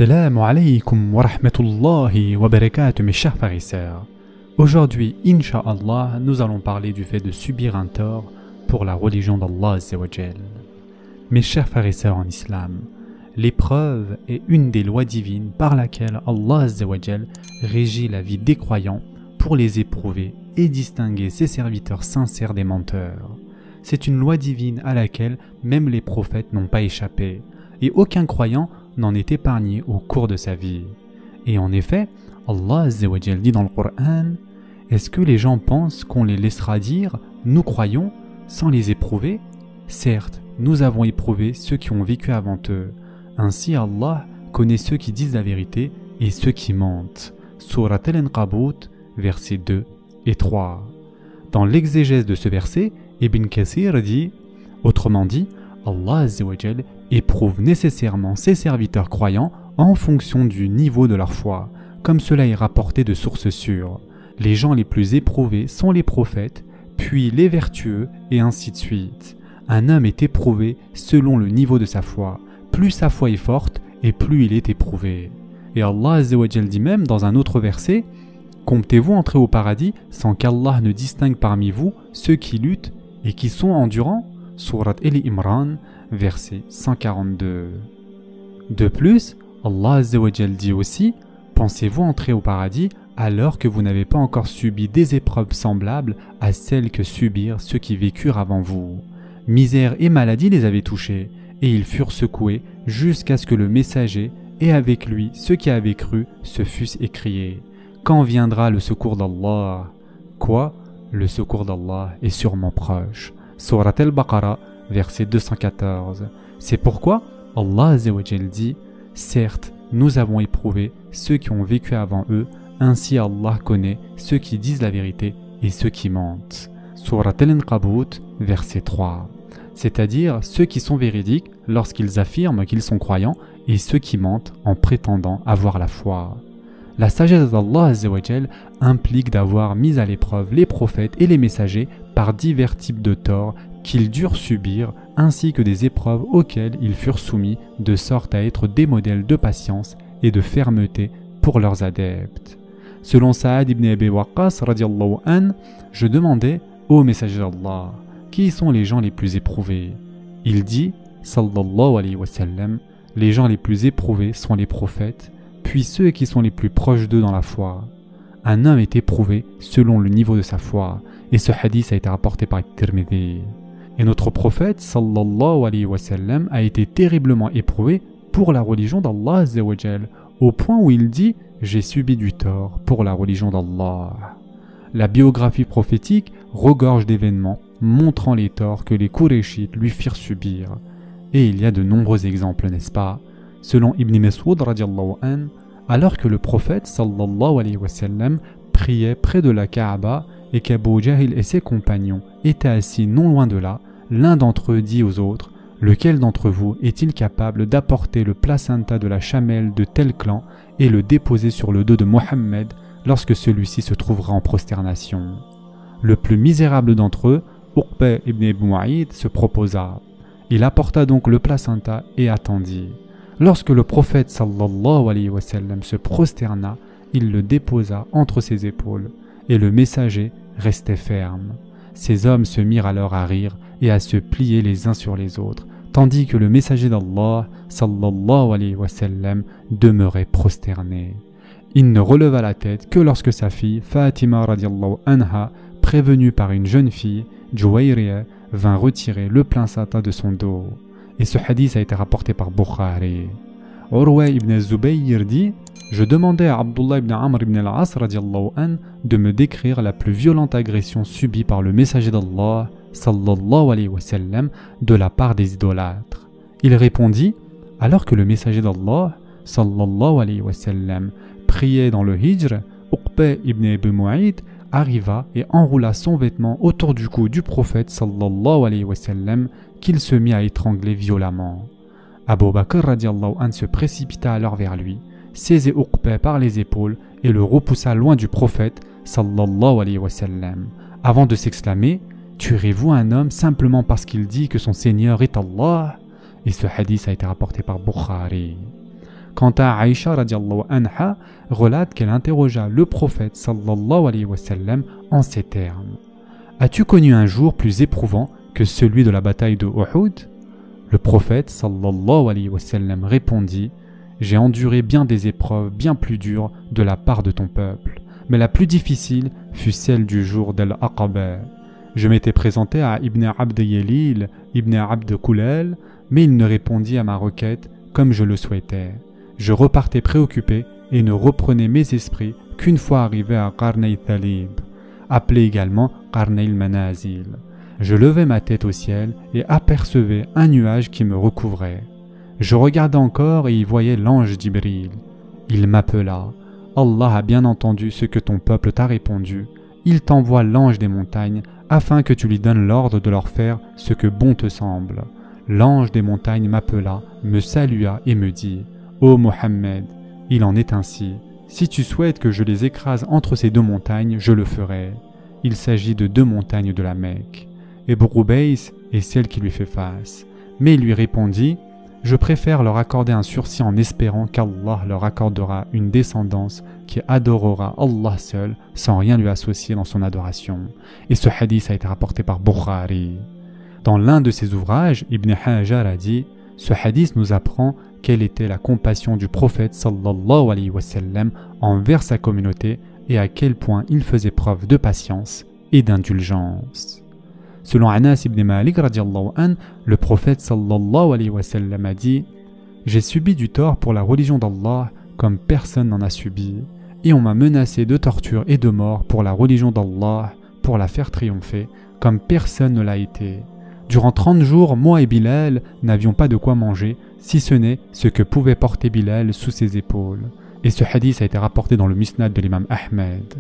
Assalamu alaikum wa rahmatullahi wa barakatuh mes chers frères et sœurs. Aujourd'hui, Inch'Allah, nous allons parler du fait de subir un tort pour la religion d'Allah Azza wa Jal. Mes chers frères et sœurs en islam, l'épreuve est une des lois divines par laquelle Allah Azza wa Jal régit la vie des croyants pour les éprouver et distinguer ses serviteurs sincères des menteurs. C'est une loi divine à laquelle même les prophètes n'ont pas échappé, et aucun croyant n'en est épargné au cours de sa vie. Et en effet, Allah Azza wa Jal dit dans le Coran: est-ce que les gens pensent qu'on les laissera dire « nous croyons » sans les éprouver? Certes, nous avons éprouvé ceux qui ont vécu avant eux. Ainsi Allah connaît ceux qui disent la vérité et ceux qui mentent. Surat Al-Ankabut, versets 2 et 3. Dans l'exégèse de ce verset, Ibn Kathir dit, autrement dit, Allah Azza wa Jal éprouve nécessairement ses serviteurs croyants en fonction du niveau de leur foi, comme cela est rapporté de sources sûres. Les gens les plus éprouvés sont les prophètes, puis les vertueux, et ainsi de suite. Un homme est éprouvé selon le niveau de sa foi. Plus sa foi est forte, et plus il est éprouvé. Et Allah Azza wa Jal dit même dans un autre verset: comptez-vous entrer au paradis sans qu'Allah ne distingue parmi vous ceux qui luttent et qui sont endurants? Surat Al-Imran, verset 142. De plus, Allah Azza wa Jal dit aussi: pensez-vous entrer au paradis alors que vous n'avez pas encore subi des épreuves semblables à celles que subirent ceux qui vécurent avant vous? Misère et maladie les avaient touchés, et ils furent secoués jusqu'à ce que le messager et avec lui ceux qui avaient cru se fussent écriés: quand viendra le secours d'Allah? Quoi? Le secours d'Allah est sûrement proche. Surat Al-Baqarah, verset 214. C'est pourquoi Allah Azza wa Jal dit: certes, nous avons éprouvé ceux qui ont vécu avant eux, ainsi Allah connaît ceux qui disent la vérité et ceux qui mentent. Surat Al-Ankabut, verset 3. C'est-à-dire ceux qui sont véridiques lorsqu'ils affirment qu'ils sont croyants et ceux qui mentent en prétendant avoir la foi. La sagesse d'Allah Azza wa Jal implique d'avoir mis à l'épreuve les prophètes et les messagers par divers types de torts qu'ils durent subir, ainsi que des épreuves auxquelles ils furent soumis, de sorte à être des modèles de patience et de fermeté pour leurs adeptes. Selon Saad ibn Abi Waqqas radiallahu an, je demandais ô messager d'Allah, qui sont les gens les plus éprouvés? Il dit, sallallahu alayhi wa sallam, les gens les plus éprouvés sont les prophètes, puis ceux qui sont les plus proches d'eux dans la foi. Un homme est éprouvé selon le niveau de sa foi, et ce hadith a été rapporté par Tirmidhi. Et notre prophète sallallahu alayhi wa sallam a été terriblement éprouvé pour la religion d'Allah Azza wa Jal, au point où il dit: j'ai subi du tort pour la religion d'Allah. La biographie prophétique regorge d'événements montrant les torts que les Qurayshites lui firent subir. Et il y a de nombreux exemples, n'est-ce pas? Selon Ibn Mas'ud radiallahu an, alors que le prophète sallallahu alayhi wa sallam priait près de la Kaaba et qu'Abu Jahil et ses compagnons étaient assis non loin de là, l'un d'entre eux dit aux autres: lequel d'entre vous est-il capable d'apporter le placenta de la chamelle de tel clan et le déposer sur le dos de Mohammed lorsque celui-ci se trouvera en prosternation? Le plus misérable d'entre eux, Uqba ibn Abi Mu'ayt, se proposa. Il apporta donc le placenta et attendit. Lorsque le prophète sallallahu alayhi wa sallam se prosterna, il le déposa entre ses épaules, et le messager restait ferme. Ces hommes se mirent alors à rire et à se plier les uns sur les autres, tandis que le messager d'Allah sallallahu alayhi wa sallam demeurait prosterné. Il ne releva la tête que lorsque sa fille Fatima radiallahu anha, prévenue par une jeune fille, Juwayriya, vint retirer le placenta de son dos. Et ce hadith a été rapporté par Bukhari. Urwa ibn Zubayr dit: je demandais à Abdullah ibn Amr ibn al-As radiallahu an de me décrire la plus violente agression subie par le messager d'Allah sallallahu alayhi wa sallam de la part des idolâtres. Il répondit: alors que le messager d'Allah sallallahu alayhi wa sallam priait dans le Hijr, Uqba ibn Abi Mu'ayt arriva et enroula son vêtement autour du cou du prophète sallallahu alayhi wa sallam, qu'il se mit à étrangler violemment. Abu Bakr radiallahu an se précipita alors vers lui, saisit Uqba par les épaules et le repoussa loin du prophète sallallahu alayhi wa sallam, avant de s'exclamer: tuerez-vous un homme simplement parce qu'il dit que son Seigneur est Allah? Et ce hadith a été rapporté par Bukhari. Quant à Aïcha radiallahu anha, relate qu'elle interrogea le prophète sallallahu alayhi wa sallam en ces termes. As-tu connu un jour plus éprouvant que celui de la bataille de Uhud? Le prophète sallallahu alayhi wa sallam répondit: J'ai enduré bien des épreuves bien plus dures de la part de ton peuple, mais la plus difficile fut celle du jour d'Al-Aqaba. Je m'étais présenté à Ibn Abd Yelil, Ibn Abd Kulal, mais il ne répondit à ma requête comme je le souhaitais. Je repartais préoccupé et ne reprenais mes esprits qu'une fois arrivé à Qarnay Thalib, appelé également Qarnay al-Manazil. Je levai ma tête au ciel et apercevais un nuage qui me recouvrait. Je regardais encore et y voyais l'ange Jibril. Il m'appela. Allah a bien entendu ce que ton peuple t'a répondu. Il t'envoie l'ange des montagnes afin que tu lui donnes l'ordre de leur faire ce que bon te semble. L'ange des montagnes m'appela, me salua et me dit: Ô Mohammed, il en est ainsi. Si tu souhaites que je les écrase entre ces deux montagnes, je le ferai. Il s'agit de deux montagnes de la Mecque. Et Broubaïs est celle qui lui fait face. Mais il lui répondit: Je préfère leur accorder un sursis en espérant qu'Allah leur accordera une descendance qui adorera Allah seul sans rien lui associer dans son adoration. Et ce hadith a été rapporté par Bukhari. Dans l'un de ses ouvrages, Ibn Hajar a dit: Ce hadith nous apprend quelle était la compassion du prophète sallallahu alayhi wa sallam envers sa communauté et à quel point il faisait preuve de patience et d'indulgence. Selon Anas ibn Malik radiallahu an, le prophète sallallahu alayhi wa sallam a dit: J'ai subi du tort pour la religion d'Allah comme personne n'en a subi, et on m'a menacé de torture et de mort pour la religion d'Allah, pour la faire triompher, comme personne ne l'a été. Durant 30 jours, moi et Bilal n'avions pas de quoi manger, si ce n'est ce que pouvait porter Bilal sous ses épaules. Et ce hadith a été rapporté dans le Musnad de l'imam Ahmed.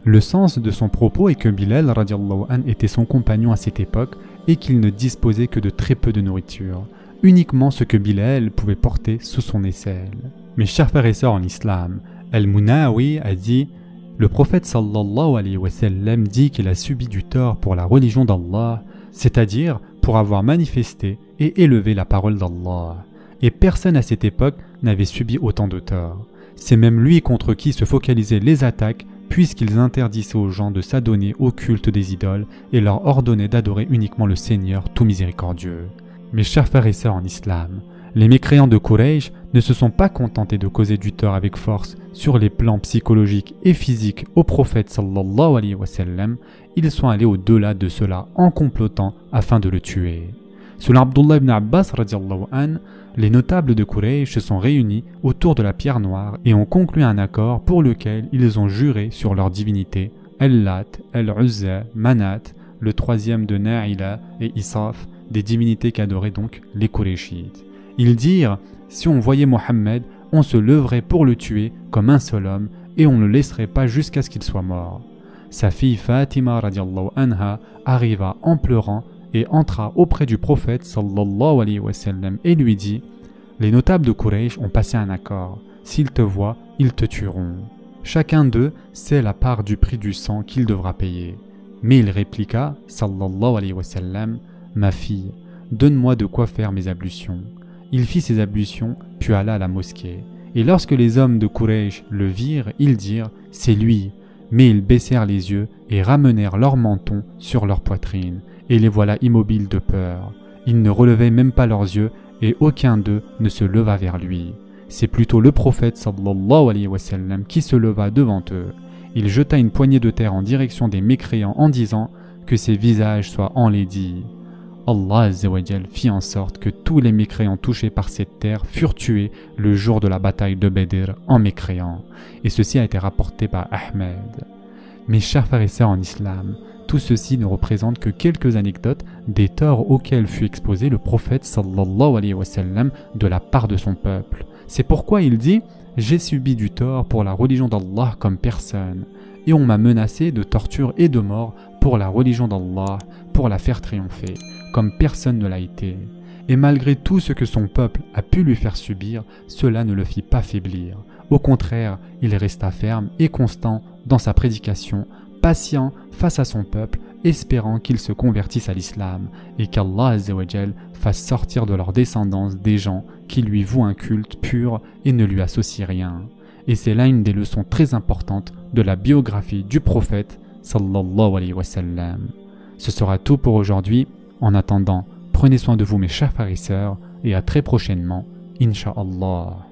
Le sens de son propos est que Bilal radiallahu an était son compagnon à cette époque et qu'il ne disposait que de très peu de nourriture, uniquement ce que Bilal pouvait porter sous son aisselle. Mes chers frères et sœurs en islam, Al-Munawi a dit: Le prophète sallallahu alayhi wa sallam dit qu'il a subi du tort pour la religion d'Allah, c'est-à-dire pour avoir manifesté et élevé la parole d'Allah. Et personne à cette époque n'avait subi autant de tort. C'est même lui contre qui se focalisaient les attaques, puisqu'ils interdisaient aux gens de s'adonner au culte des idoles et leur ordonnaient d'adorer uniquement le Seigneur tout miséricordieux. Mes chers frères et sœurs en islam, les mécréants de Quraysh ne se sont pas contentés de causer du tort avec force sur les plans psychologiques et physiques au prophète sallallahu alayhi wa sallam, ils sont allés au-delà de cela en complotant afin de le tuer. Selon Abdullah ibn Abbas radiallahu an, les notables de Quraysh se sont réunis autour de la pierre noire et ont conclu un accord pour lequel ils ont juré sur leur divinité, Al-Lat, Al-Uzza, Manat, le troisième de Na'ila et Isaf, des divinités qu'adoraient donc les Qurayshites. Ils dirent: si on voyait Mohammed, on se leverait pour le tuer comme un seul homme et on ne le laisserait pas jusqu'à ce qu'il soit mort. Sa fille Fatima radiallahu anha arriva en pleurant et entra auprès du prophète sallallahu alayhi wa sallam et lui dit: Les notables de Quraysh ont passé un accord. S'ils te voient, ils te tueront. Chacun d'eux sait la part du prix du sang qu'il devra payer. Mais il répliqua, sallallahu alayhi wa sallam: Ma fille, donne-moi de quoi faire mes ablutions. Il fit ses ablutions, puis alla à la mosquée. Et lorsque les hommes de Quraysh le virent, ils dirent: C'est lui. Mais ils baissèrent les yeux et ramenèrent leur menton sur leur poitrine, et les voilà immobiles de peur. Ils ne relevaient même pas leurs yeux, et aucun d'eux ne se leva vers lui. C'est plutôt le prophète sallallahu alayhi wa sallam qui se leva devant eux. Il jeta une poignée de terre en direction des mécréants en disant: Que ces visages soient enlaidis. Allah azza wa jal fit en sorte que tous les mécréants touchés par cette terre furent tués le jour de la bataille de Badr en mécréants. Et ceci a été rapporté par Ahmed. Mes chers frères et sœurs en islam, tout ceci ne représente que quelques anecdotes des torts auxquels fut exposé le prophète sallallahu alayhi wa sallam de la part de son peuple. C'est pourquoi il dit: J'ai subi du tort pour la religion d'Allah comme personne, et on m'a menacé de torture et de mort pour la religion d'Allah, pour la faire triompher, comme personne ne l'a été. Et malgré tout ce que son peuple a pu lui faire subir, cela ne le fit pas faiblir. Au contraire, il resta ferme et constant dans sa prédication, patient face à son peuple espérant qu'ils se convertissent à l'islam et qu'Allah Azzawajal fasse sortir de leur descendance des gens qui lui vouent un culte pur et ne lui associent rien. Et c'est là une des leçons très importantes de la biographie du prophète sallallahu alayhi wa sallam. Ce sera tout pour aujourd'hui. En attendant, prenez soin de vous mes chers frères et sœurs et à très prochainement, Inch'Allah.